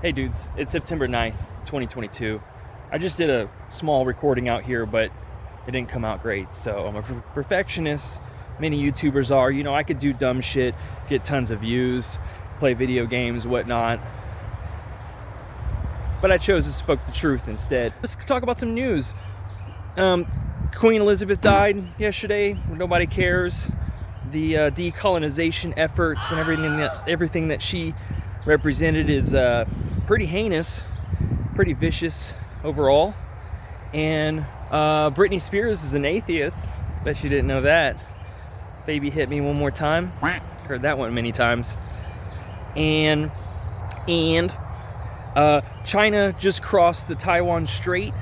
Hey dudes, it's September 9th, 2022. I just did a small recording out here, but it didn't come out great. So I'm a perfectionist. Many YouTubers are. You know, I could do dumb shit, get tons of views, play video games, whatnot. But I chose to speak the truth instead. Let's talk about some news. Queen Elizabeth died yesterday. Nobody cares. The decolonization efforts and everything that she represented is pretty heinous, pretty vicious overall. And Britney Spears is an atheist. Bet you didn't know that. Baby hit me one more time. Heard that one many times. And China just crossed the Taiwan Strait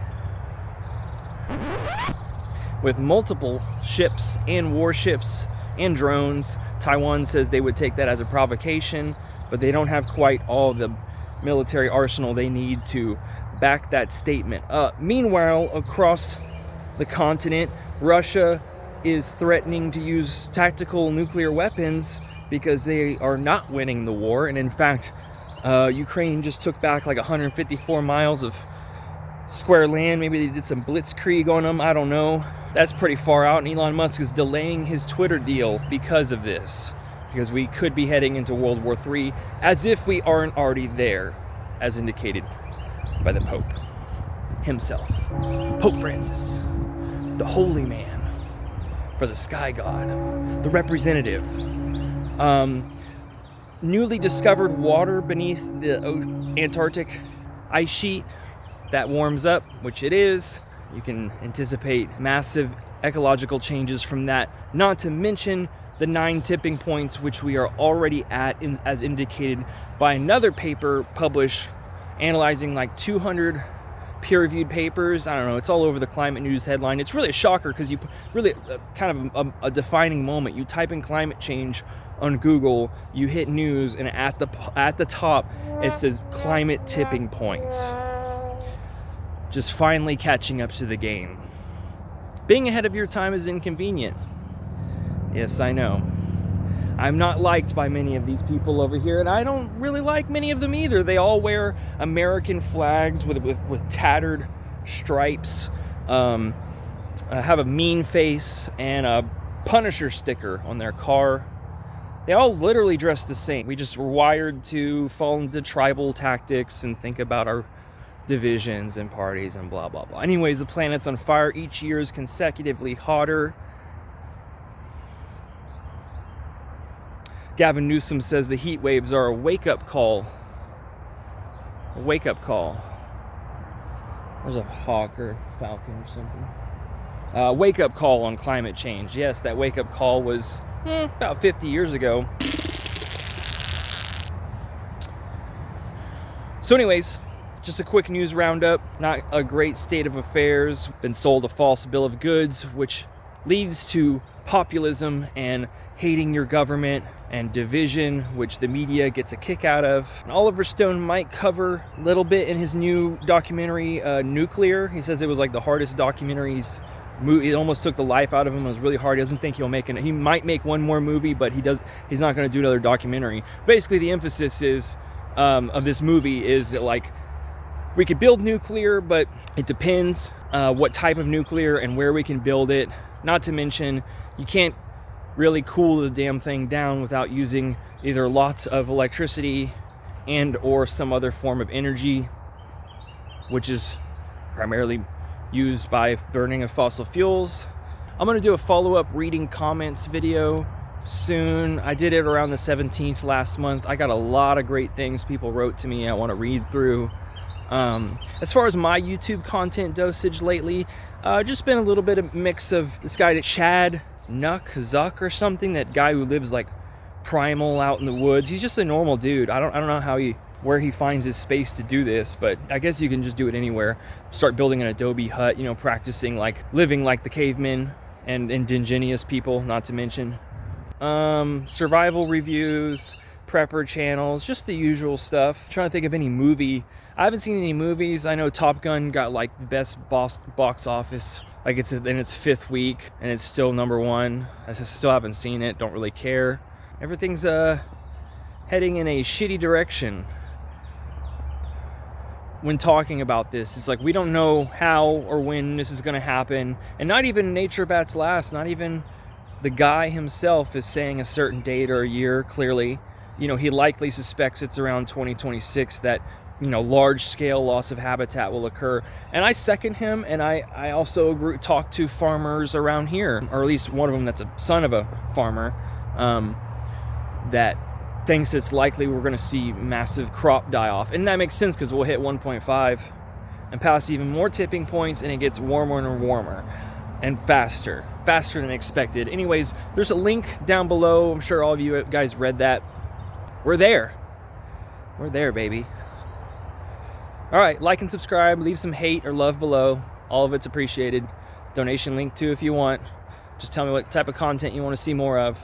with multiple ships and warships and drones. Taiwan says they would take that as a provocation, but they don't have quite all the military arsenal they need to back that statement up. Meanwhile, across the continent, Russia is threatening to use tactical nuclear weapons because they are not winning the war. And in fact, Ukraine just took back like 154 miles of square land. Maybe they did some blitzkrieg on them. I don't know. That's pretty far out. And Elon Musk is delaying his Twitter deal because of this. Because we could be heading into World War III, as if we aren't already there, as indicated by the Pope himself. Pope Francis, the holy man for the sky god, the representative. Newly discovered water beneath the Antarctic ice sheet that warms up, which it is. You can anticipate massive ecological changes from that, not to mention the 9 tipping points, which we are already at, as indicated by another paper published analyzing like 200 peer-reviewed papers. I don't know, it's all over the climate news headline. It's really a shocker because you really kind of a defining moment. You type in climate change on Google, you hit news, and at the top it says climate tipping points. Just finally catching up to the game. Being ahead of your time is inconvenient. Yes, I know. I'm not liked by many of these people over here, and I don't really like many of them either. They all wear American flags with tattered stripes, have a mean face, and a Punisher sticker on their car. They all literally dress the same. We just were wired to fall into tribal tactics and think about our divisions and parties and blah, blah, blah. Anyways, the planet's on fire. Each year is consecutively hotter. Gavin Newsom says the heat waves are a wake-up call. A wake-up call. There's a hawk or falcon or something. Wake-up call on climate change. Yes, that wake-up call was about 50 years ago. So anyways, just a quick news roundup. Not a great state of affairs. Been sold a false bill of goods, which leads to populism and hating your government and division, which the media gets a kick out of. And Oliver Stone might cover a little bit in his new documentary, Nuclear. He says it was like the hardest documentary it almost took the life out of him. It was really hard. He doesn't think he'll make it. He might make one more movie, but he's not going to do another documentary. Basically, the emphasis is of this movie is that, like, we could build nuclear, but it depends what type of nuclear and where we can build it. Not to mention, you can't really cool the damn thing down without using either lots of electricity and or some other form of energy, which is primarily used by burning of fossil fuels. I'm going to do a follow-up reading comments video soon. I did it around the 17th last month. I got a lot of great things people wrote to me I want to read through. As far as my YouTube content dosage lately, just been a little bit of mix of this guy, Chad Zuck or something, that guy who lives like primal out in the woods. He's just a normal dude. I don't know where he finds his space to do this, but I guess you can just do it anywhere. Start building an adobe hut, you know, practicing like living like the cavemen and indigenous people, not to mention. Survival reviews, prepper channels, just the usual stuff. I'm trying to think of any movie. I haven't seen any movies. I know Top Gun got like the best box office. Like it's in its 5th week and it's still #1. I still haven't seen it, don't really care. Everything's heading in a shitty direction. when talking about this. It's like we don't know how or when this is going to happen, and not even nature bats last. Not even the guy himself is saying a certain date or a year clearly. He likely suspects it's around 2026 that large scale loss of habitat will occur, and I second him. And I also talk to farmers around here, or at least one of them that's a son of a farmer, that thinks it's likely we're going to see massive crop die off. And that makes sense because we'll hit 1.5 and pass even more tipping points, and it gets warmer and warmer and faster than expected. Anyways, there's a link down below. I'm sure all of you guys read that. We're there, baby. All right, like and subscribe, leave some hate or love below. All of it's appreciated. Donation link too if you want. Just tell me what type of content you want to see more of.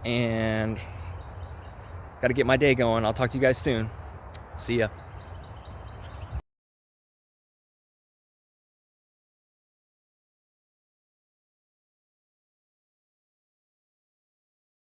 And got to get my day going. I'll talk to you guys soon. See ya.